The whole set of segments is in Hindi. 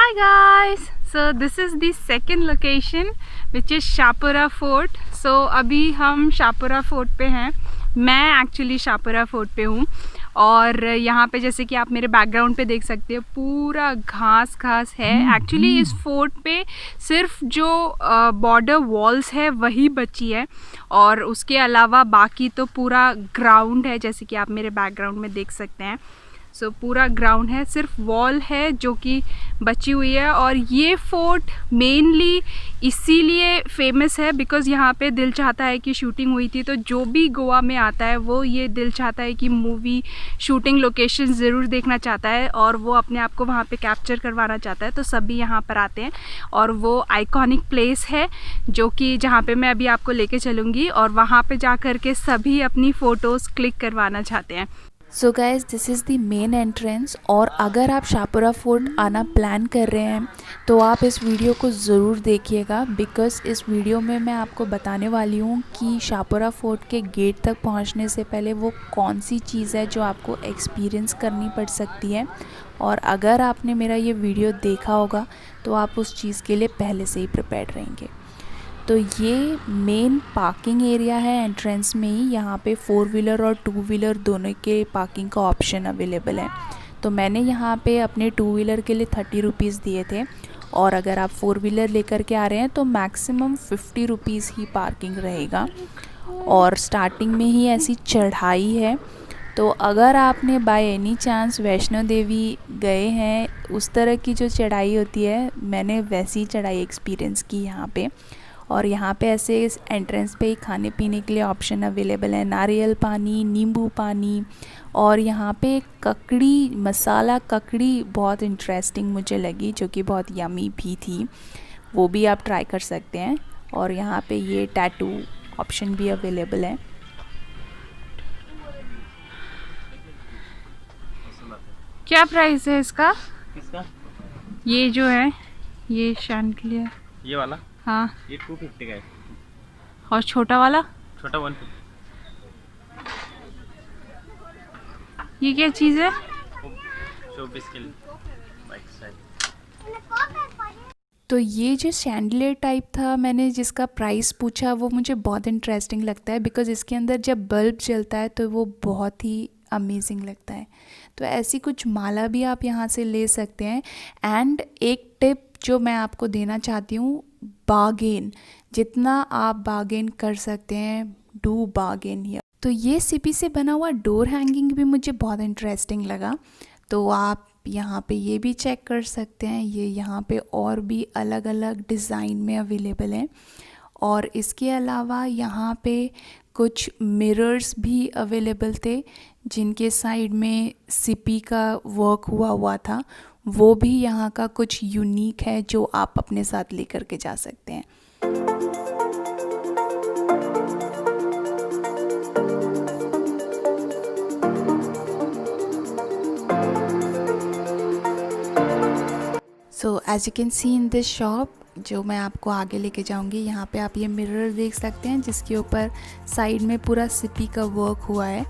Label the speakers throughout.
Speaker 1: Hi guys, so this is the second location which is Shahpura fort. So अभी हम शाहपुरा फोर्ट पे हैं. मैं एक्चुअली शाहपुरा फोर्ट पे हूँ और यहाँ पे जैसे कि आप मेरे बैकग्राउंड पे देख सकते हो पूरा घास है. एक्चुअली इस फोर्ट पे सिर्फ जो बॉर्डर वॉल्स है वही बची है और उसके अलावा बाकी तो पूरा ग्राउंड है जैसे कि आप मेरे बैकग्राउंड में देख सकते हैं. सो पूरा ग्राउंड है, सिर्फ वॉल है जो कि बची हुई है. और ये फोर्ट मेनली इसीलिए फेमस है बिकॉज़ यहाँ पे दिल चाहता है कि शूटिंग हुई थी. तो जो भी गोवा में आता है वो ये दिल चाहता है कि मूवी शूटिंग लोकेशन ज़रूर देखना चाहता है और वो अपने आप को वहाँ पे कैप्चर करवाना चाहता है. तो सभी यहाँ पर आते हैं और वो आइकॉनिक प्लेस है जो कि जहाँ पे मैं अभी आपको लेके चलूँगी और वहाँ पे जा कर के सभी अपनी फ़ोटोज़ क्लिक करवाना चाहते हैं.
Speaker 2: So guys this is the main entrance. और अगर आप शाहपुरा फोर्ट आना प्लान कर रहे हैं तो आप इस वीडियो को ज़रूर देखिएगा बिकॉज़ इस वीडियो में मैं आपको बताने वाली हूँ कि शाहपुरा फोर्ट के गेट तक पहुँचने से पहले वो कौन सी चीज़ है जो आपको एक्सपीरियंस करनी पड़ सकती है. और अगर आपने मेरा ये वीडियो देखा होगा तो आप उस चीज़ के लिए पहले से ही प्रिपेयर्ड रहेंगे. तो ये मेन पार्किंग एरिया है एंट्रेंस में ही. यहाँ पे 4 व्हीलर और 2 व्हीलर दोनों के पार्किंग का ऑप्शन अवेलेबल है. तो मैंने यहाँ पे अपने 2 व्हीलर के लिए 30 रुपीज़ दिए थे और अगर आप 4 व्हीलर लेकर के आ रहे हैं तो मैक्सिमम 50 रुपीज़ ही पार्किंग रहेगा. और स्टार्टिंग में ही ऐसी चढ़ाई है. तो अगर आपने by any chance Vaishno Devi गए हैं उस तरह की जो चढ़ाई होती है मैंने वैसी चढ़ाई एक्सपीरियंस की यहाँ पे. और यहाँ पे ऐसे इस एंट्रेंस पे ही खाने पीने के लिए ऑप्शन अवेलेबल है. नारियल पानी, नींबू पानी और यहाँ पे ककड़ी, मसाला ककड़ी बहुत इंटरेस्टिंग मुझे लगी जो कि बहुत यमी भी थी. वो भी आप ट्राई कर सकते हैं. और यहाँ पे ये टैटू ऑप्शन भी अवेलेबल है.
Speaker 1: क्या प्राइस है इसका?
Speaker 3: किसका?
Speaker 1: ये जो है ये शैंडलियर,
Speaker 3: ये वाला?
Speaker 1: हाँ.
Speaker 3: ये 250 का है.
Speaker 1: और छोटा वाला?
Speaker 3: छोटा 150.
Speaker 1: ये क्या चीज़ है?
Speaker 3: शोपीस के लिए बाइक साइड.
Speaker 2: तो ये जो शैंडलियर टाइप था मैंने जिसका प्राइस पूछा वो मुझे बहुत इंटरेस्टिंग लगता है बिकॉज़ इसके अंदर जब बल्ब जलता है तो वो बहुत ही अमेजिंग लगता है. तो ऐसी कुछ माला भी आप यहाँ से ले सकते हैं. एंड एक टिप जो मैं आपको देना चाहती हूँ, बार्गेन, जितना आप बार्गेन कर सकते हैं डू बार्गेन हियर. तो ये सीपी से बना हुआ डोर हैंगिंग भी मुझे बहुत इंटरेस्टिंग लगा. तो आप यहाँ पे ये भी चेक कर सकते हैं. ये यहाँ पे और भी अलग अलग डिज़ाइन में अवेलेबल हैं. और इसके अलावा यहाँ पे कुछ मिरर्स भी अवेलेबल थे जिनके साइड में सीपी का वर्क हुआ था. वो भी यहाँ का कुछ यूनिक है जो आप अपने साथ लेकर के जा सकते हैं. So as you can see in this shop जो मैं आपको आगे लेके जाऊंगी, यहाँ पे आप ये मिरर देख सकते हैं जिसके ऊपर साइड में पूरा सीपी का वर्क हुआ है.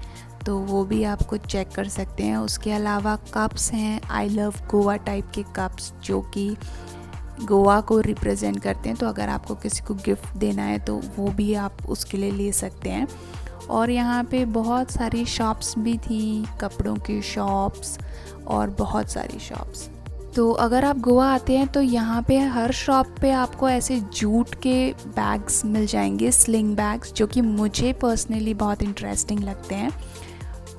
Speaker 2: तो वो भी आपको चेक कर सकते हैं. उसके अलावा कप्स हैं, आई लव गोवा टाइप के कप्स जो कि गोवा को रिप्रेजेंट करते हैं. तो अगर आपको किसी को गिफ्ट देना है तो वो भी आप उसके लिए ले सकते हैं. और यहाँ पे बहुत सारी शॉप्स भी थी, कपड़ों की शॉप्स और बहुत सारी शॉप्स. तो अगर आप गोवा आते हैं तो यहाँ पे हर शॉप पे आपको ऐसे जूट के बैग्स मिल जाएंगे, स्लिंग बैग्स, जो कि मुझे पर्सनली बहुत इंटरेस्टिंग लगते हैं.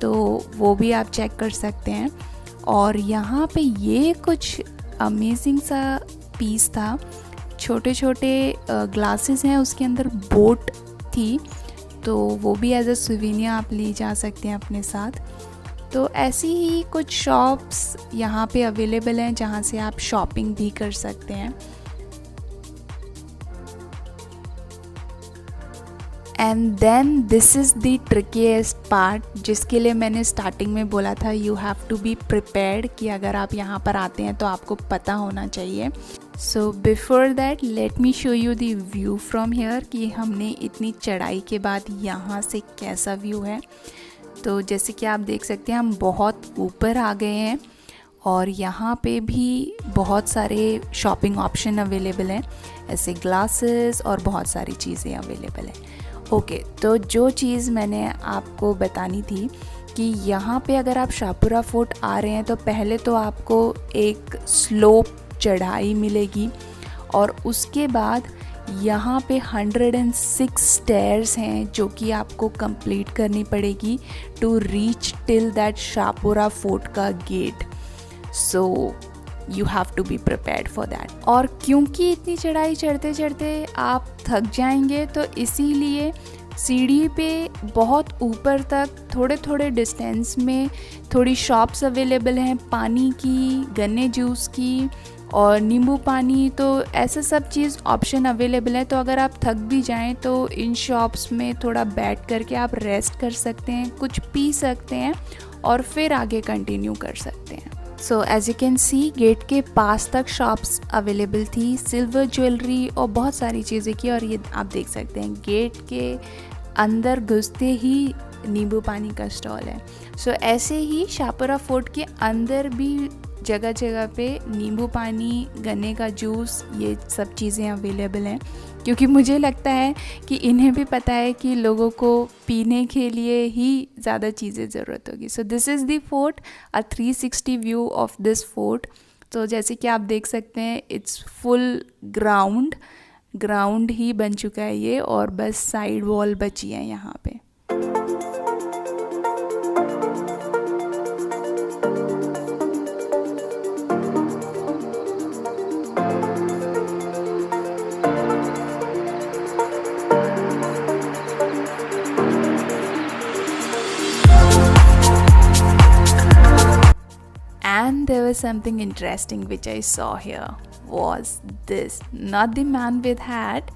Speaker 2: तो वो भी आप चेक कर सकते हैं. और यहाँ पे ये कुछ अमेजिंग सा पीस था. छोटे छोटे ग्लासेस हैं, उसके अंदर बोट थी. तो वो भी एज अ सुवेनियर आप ले जा सकते हैं अपने साथ. तो ऐसी ही कुछ शॉप्स यहाँ पे अवेलेबल हैं जहाँ से आप शॉपिंग भी कर सकते हैं. And then this is the trickiest part जिसके लिए मैंने स्टार्टिंग में बोला था you have to be prepared कि अगर आप यहाँ पर आते हैं तो आपको पता होना चाहिए. So before that let me show you the view from here कि हमने इतनी चढ़ाई के बाद यहाँ से कैसा व्यू है. तो जैसे कि आप देख सकते हैं हम बहुत ऊपर आ गए हैं और यहाँ पे भी बहुत सारे शॉपिंग ऑप्शन अवेलेबल हैं, ऐसे ग्लासेस और बहुत सारी चीज़ें अवेलेबल हैं। ओके, तो जो चीज़ मैंने आपको बतानी थी कि यहाँ पे अगर आप शाहपुरा फोर्ट आ रहे हैं तो पहले तो आपको एक स्लोप चढ़ाई मिलेगी और उसके बाद यहाँ पे 106 स्टेयर्स हैं जो कि आपको कंप्लीट करनी पड़ेगी to reach till that Shahpura fort का गेट। So you have to be prepared for that. और क्योंकि इतनी चढ़ाई चढ़ते चढ़ते आप थक जाएंगे तो इसीलिए सीढ़ी पे बहुत ऊपर तक थोड़े थोड़े डिस्टेंस में थोड़ी शॉप्स अवेलेबल हैं, पानी की, गन्ने जूस की और नींबू पानी, तो ऐसे सब चीज़ ऑप्शन अवेलेबल है। तो अगर आप थक भी जाएं तो इन शॉप्स में थोड़ा बैठ करके आप रेस्ट कर सकते हैं, कुछ पी सकते हैं और फिर आगे कंटिन्यू कर सकते हैं। So as you can see gate के पास तक शॉप्स अवेलेबल थी, सिल्वर ज्वेलरी और बहुत सारी चीज़ें की। और ये आप देख सकते हैं गेट के अंदर घुसते ही नींबू पानी का स्टॉल है। सो ऐसे ही शाहपुरा फोर्ट के अंदर भी जगह जगह पे नींबू पानी, गन्ने का जूस, ये सब चीज़ें अवेलेबल हैं, क्योंकि मुझे लगता है कि इन्हें भी पता है कि लोगों को पीने के लिए ही ज़्यादा चीज़ें ज़रूरत होगी। So this is the fort, a 360 view of this fort. तो जैसे कि आप देख सकते हैं इट्स फुल ग्राउंड ही बन चुका है ये, और बस साइड वॉल बची है यहाँ पे। And there was something interesting which I saw here was this, not the man with hat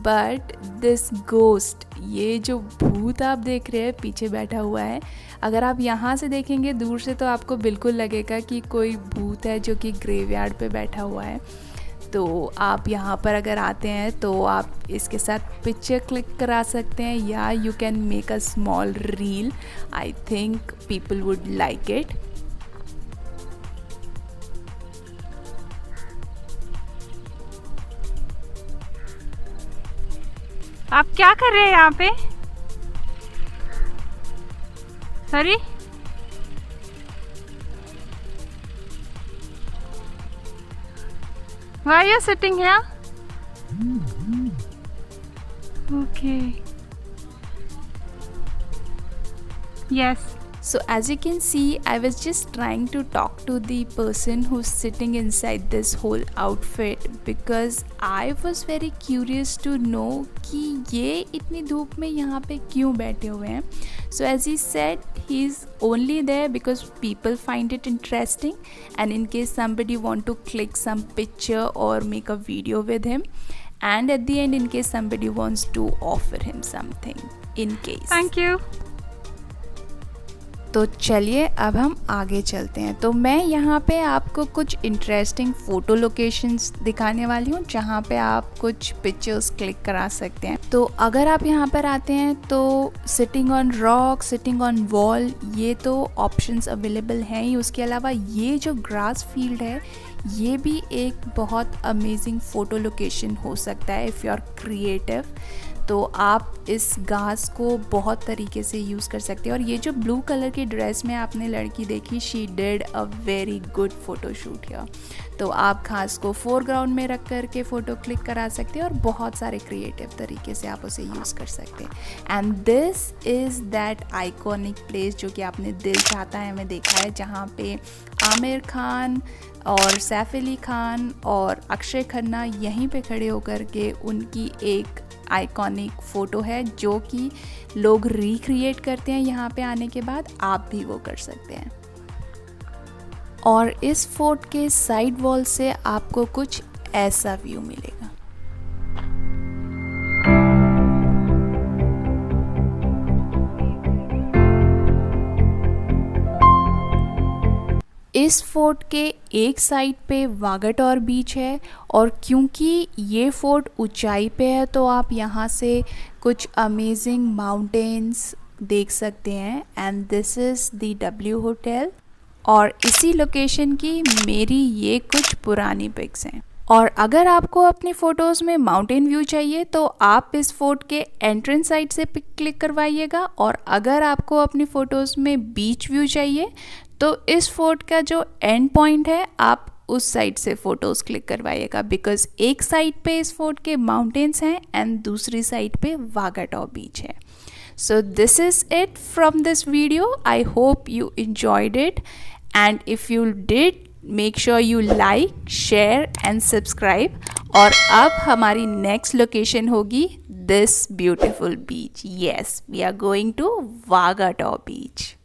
Speaker 2: but this ghost। ये जो भूत आप देख रहे हैं पीछे बैठा हुआ है, अगर आप यहाँ से देखेंगे दूर से तो आपको बिल्कुल लगेगा कि कोई भूत है जो कि ग्रेवयार्ड पे बैठा हुआ है। तो आप यहाँ पर अगर आते हैं तो आप इसके साथ पिक्चर क्लिक करा सकते हैं या you can make a small reel. I think people would like it.
Speaker 1: आप क्या कर रहे हैं यहाँ पे? Sorry, why are you sitting here? Okay. Yes.
Speaker 2: So as you can see, I was just trying to talk to the person who's sitting inside this whole outfit because I was very curious to know कि ये इतनी धूप में यहाँ पे क्यों बैठे हुए हैं। So as he said, he's only there because people find it interesting and in case somebody want to click some picture or make a video with him, and at the end in case somebody wants to offer him something in case.
Speaker 1: Thank you.
Speaker 2: तो चलिए अब हम आगे चलते हैं। तो मैं यहाँ पे आपको कुछ इंटरेस्टिंग फ़ोटो लोकेशंस दिखाने वाली हूँ जहाँ पे आप कुछ पिक्चर्स क्लिक करा सकते हैं। तो अगर आप यहाँ पर आते हैं तो sitting on rock, sitting on wall, ये तो ऑप्शंस अवेलेबल हैं ही। उसके अलावा ये जो ग्रास फील्ड है ये भी एक बहुत अमेजिंग फ़ोटो लोकेशन हो सकता है इफ़ यू आर क्रिएटिव। तो आप इस घास को बहुत तरीके से यूज़ कर सकते हैं। और ये जो ब्लू कलर की ड्रेस में आपने लड़की देखी, she did a very good photoshoot here. तो आप घास को फोरग्राउंड में रख कर के फ़ोटो क्लिक करा सकते हैं और बहुत सारे क्रिएटिव तरीके से आप उसे यूज़ कर सकते हैं। And this is that iconic place जो कि आपने दिल चाहता है में देखा है, जहाँ पे आमिर खान और सैफ अली खान और अक्षय खन्ना यहीं पे खड़े होकर के उनकी एक आइकॉनिक फ़ोटो है जो कि लोग रिक्रिएट करते हैं यहाँ पे आने के बाद। आप भी वो कर सकते हैं। और इस फोर्ट के साइड वॉल से आपको कुछ ऐसा व्यू मिलेगा। इस फोर्ट के एक साइड पे वागाटोर बीच है और क्योंकि ये फोर्ट ऊंचाई पे है तो आप यहाँ से कुछ अमेजिंग माउंटेन्स देख सकते हैं। And this is the W hotel. और इसी लोकेशन की मेरी ये कुछ पुरानी पिक्स हैं। और अगर आपको अपनी फ़ोटोज़ में माउंटेन व्यू चाहिए तो आप इस फोर्ट के एंट्रेंस साइड से पिक क्लिक करवाइएगा, और अगर आपको अपनी फ़ोटोज़ में बीच व्यू चाहिए तो इस फोर्ट का जो एंड पॉइंट है आप उस साइड से फ़ोटोज़ क्लिक करवाइएगा, बिकॉज़ एक साइड पे इस फोर्ट के माउंटेन्स हैं एंड दूसरी साइड पे वागाटॉ बीच है। So this is it from this video. I hope you enjoyed it, and if you did, make sure you like, share and subscribe. और अब हमारी next location होगी this beautiful beach. Yes, we are going to वागाटॉ beach.